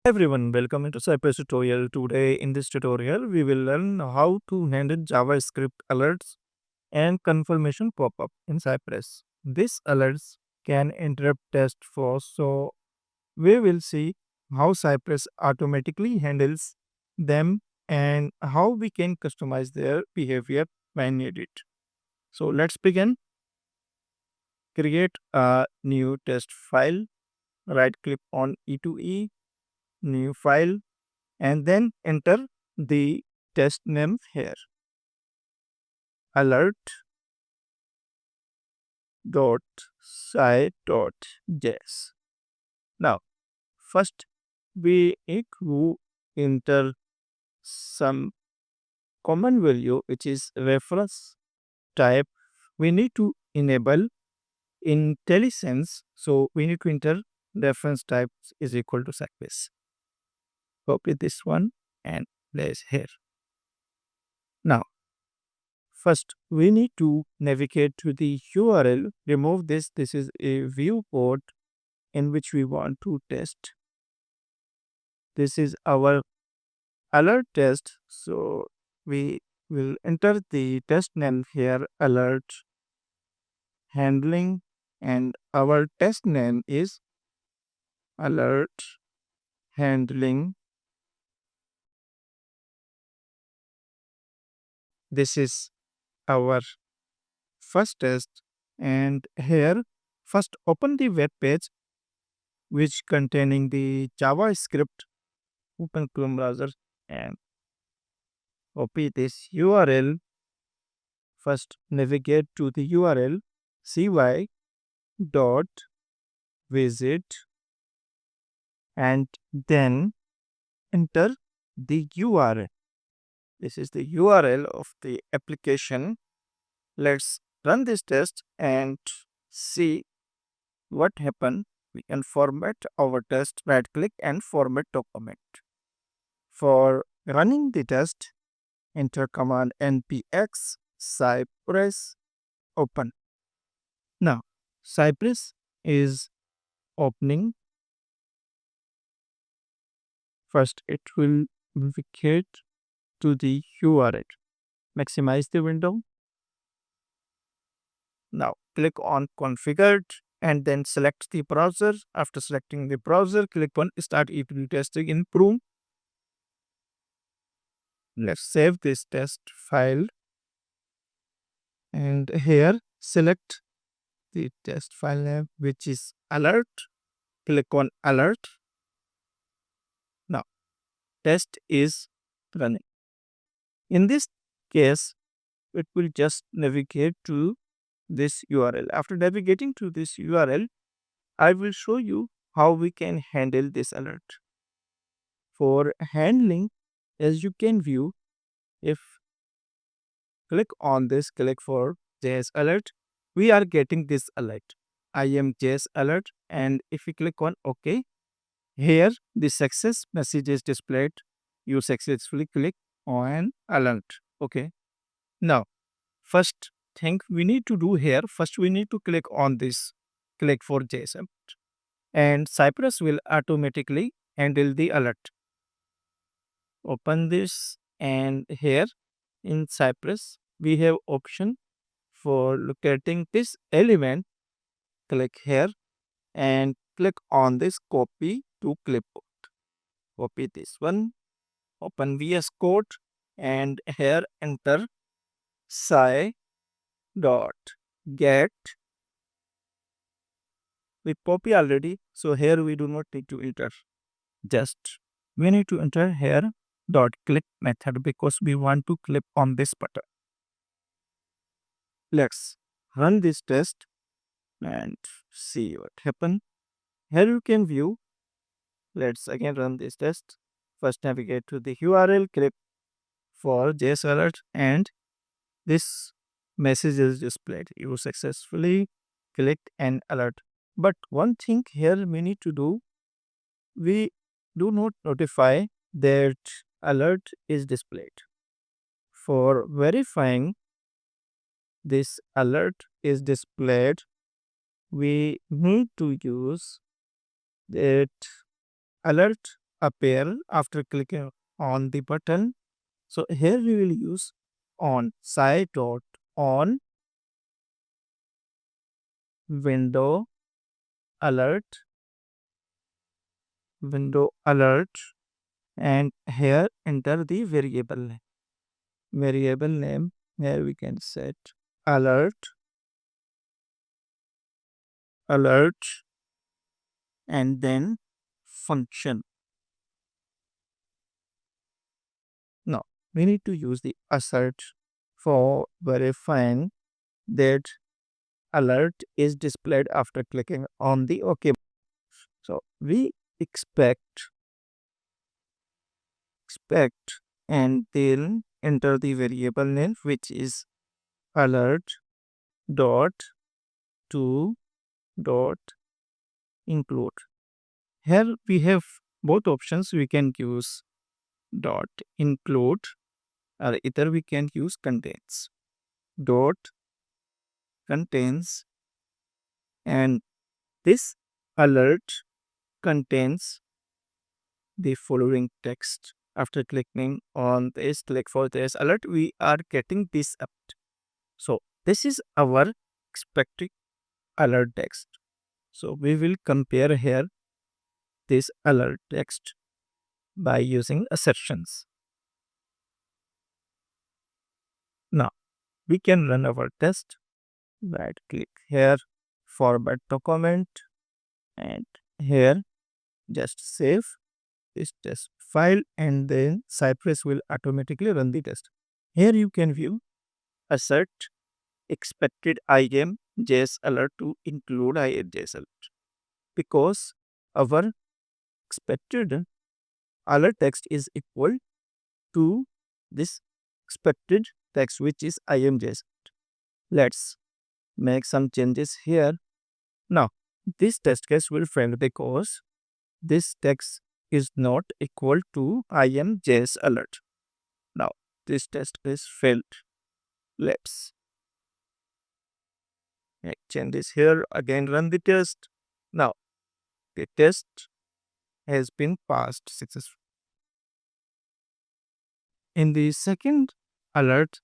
Everyone, welcome into Cypress tutorial. Today in this tutorial, we will learn how to handle JavaScript alerts and confirmation pop-up in Cypress. These alerts can interrupt test flows, so we will see how Cypress automatically handles them and how we can customize their behavior when needed. So let's begin. Create a new test file. Right click on E2E, new file, and then enter the test name here, alert.sci.js. Now, first we need to enter some common value which is reference type. We need to enable IntelliSense, so we need to enter reference type is equal to Cypress. Copy this one and place here. Now, first, we need to navigate to the URL, remove this. This is a viewport in which we want to test. This is our alert test. So we will enter the test name here, alert handling, and our test name is alert handling. This is our first test. And here, first open the web page which containing the JavaScript. Open Chrome browser and copy this URL. First navigate to the URL cy.visit and then enter the URL. This is the URL of the application. Let's run this test and see what happened. We can format our test, right click and format document. For running the test, enter command npx Cypress open. Now, Cypress is opening. First, it will navigate to the URL. Maximize the window. Now, click on configured and then select the browser. After selecting the browser, click on start E2 testing in Chrome. Let's save this test file. And here, select the test file name, which is alert. Click on alert. Now, test is running. In this case, it will just navigate to this URL. After navigating to this URL, I will show you how we can handle this alert. For handling, as you can view, if click on this, click for JS alert, we are getting this alert. I am JS alert, and if we click on OK, here the success message is displayed. You successfully click on alert. Okay. Now, first thing we need to do here, first we need to click on this, click for JS alert, and Cypress will automatically handle the alert. Open this, and here in Cypress we have option for locating this element. Click here and click on this copy to clipboard. Copy this one, open VS Code, and here enter sci dot get. We copy already, so here we do not need to enter. Just we need to enter here dot click method because we want to click on this button. Let's run this test and see what happened. Here you can view. Let's again run this test. First navigate to the URL, click for JS alert, and this message is displayed. You successfully clicked an alert. But one thing here we need to do, we do not notify that alert is displayed. For verifying this alert is displayed, we need to use that alert appear after clicking on the button. So here we will use on site dot on window alert, and here enter the variable name. Here we can set alert, alert, and then function. Now we need to use the assert for verifying that alert is displayed after clicking on the OK. So we expect and then enter the variable name, which is alert dot to dot include. Here we have both options. We can use dot include, or either we can use contains. Dot contains, and this alert contains the following text. After clicking on this, click for this alert, we are getting this up. So this is our expected alert text. So we will compare here this alert text by using assertions. Now we can run our test. Right click here, format document, and here just save this test file, and then Cypress will automatically run the test. Here you can view assert expected IM.js alert to include IM.js alert, because our expected alert text is equal to this expected text, which is IM.js. Let's make some changes here. Now this test case will fail because this text is not equal to IM.js alert. Now this test is failed. Let's make changes here. Again run the test. Now the test has been passed successfully. In the second alert,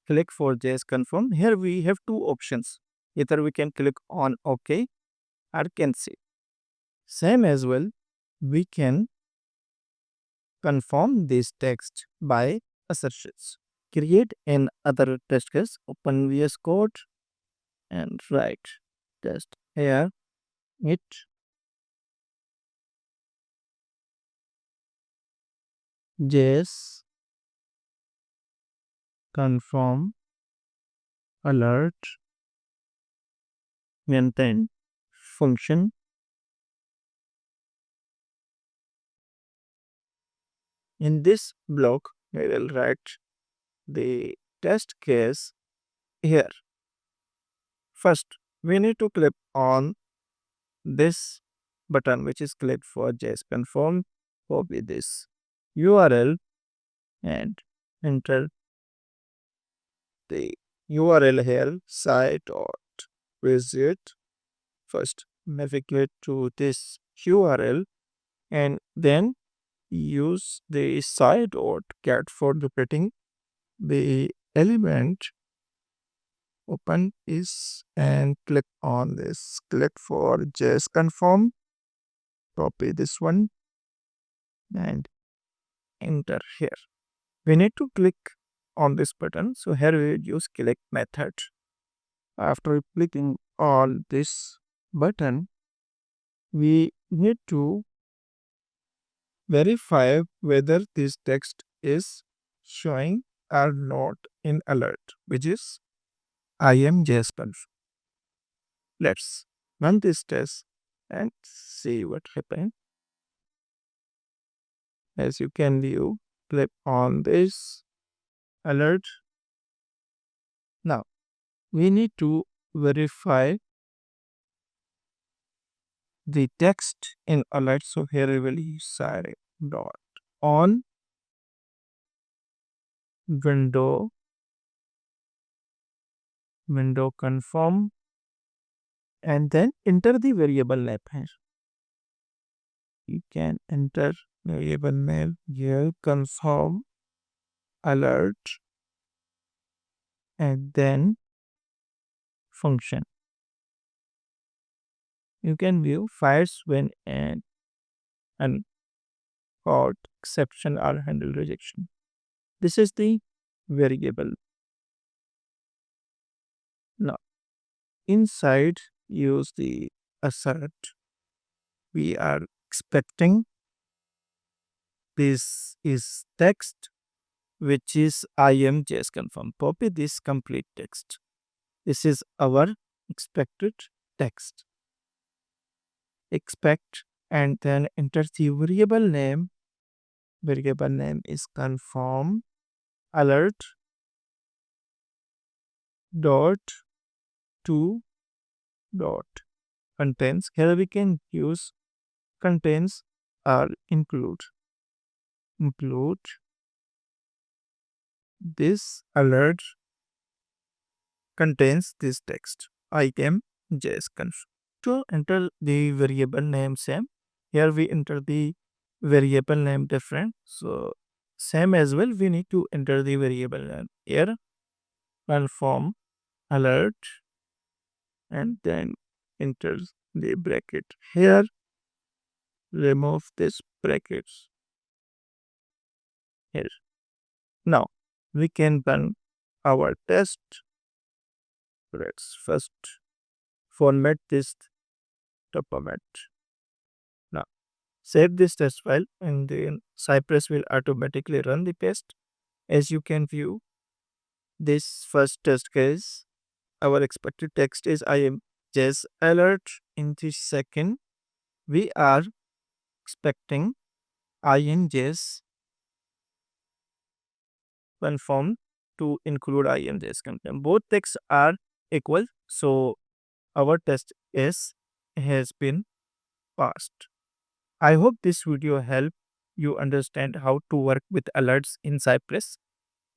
click for JS confirm. Here we have two options. Either we can click on OK or cancel. Same as well, we can confirm this text by assertions. Create an other test case, open VS Code, and write test here. It JS confirm alert maintain function. In this block, we will write the test case here. First, we need to click on this button, which is click for JS confirm. Copy this URL and enter the URL here, site or visit. First, navigate to this URL and then use the site or cat for duplicating the element. Open is and click on this. Click for JS confirm. Copy this one and enter here. We need to click on this button. So here we will use click method. After clicking on this button, we need to verify whether this text is showing or not in alert, which is IM.js confirm. Let's run this test and see what happens. As you can view, click on this alert. Now we need to verify the text in alert. So here we will use site dot on window confirm, and then enter the variable name here. You can enter variable name here, confirm, alert, and then function. You can view files when an caught exception or handle rejection. This is the variable. Now, inside, use the assert. We are expecting this is text, which is I am just confirm. Copy this complete text. This is our expected text. Expect and then enter the variable name. Variable name is confirm alert dot to dot contains. Here we can use contains or include this alert contains this text. I am JS confirm. To enter the variable name same, here we enter the variable name different. So same as well, we need to enter the variable name here, confirm alert, and then enter the bracket here. Remove this brackets here. Now we can run our test. Let's first format this document. Now save this test file and then Cypress will automatically run the test. As you can view this first test case, our expected text is I am just alert. In the second, we are expecting INJS confirm to include INJS content. Both texts are equal, so our test is has been passed. I hope this video helped you understand how to work with alerts in Cypress.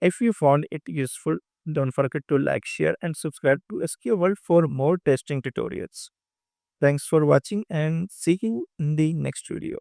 If you found it useful, don't forget to like, share, and subscribe to SQ World for more testing tutorials. Thanks for watching and see you in the next video.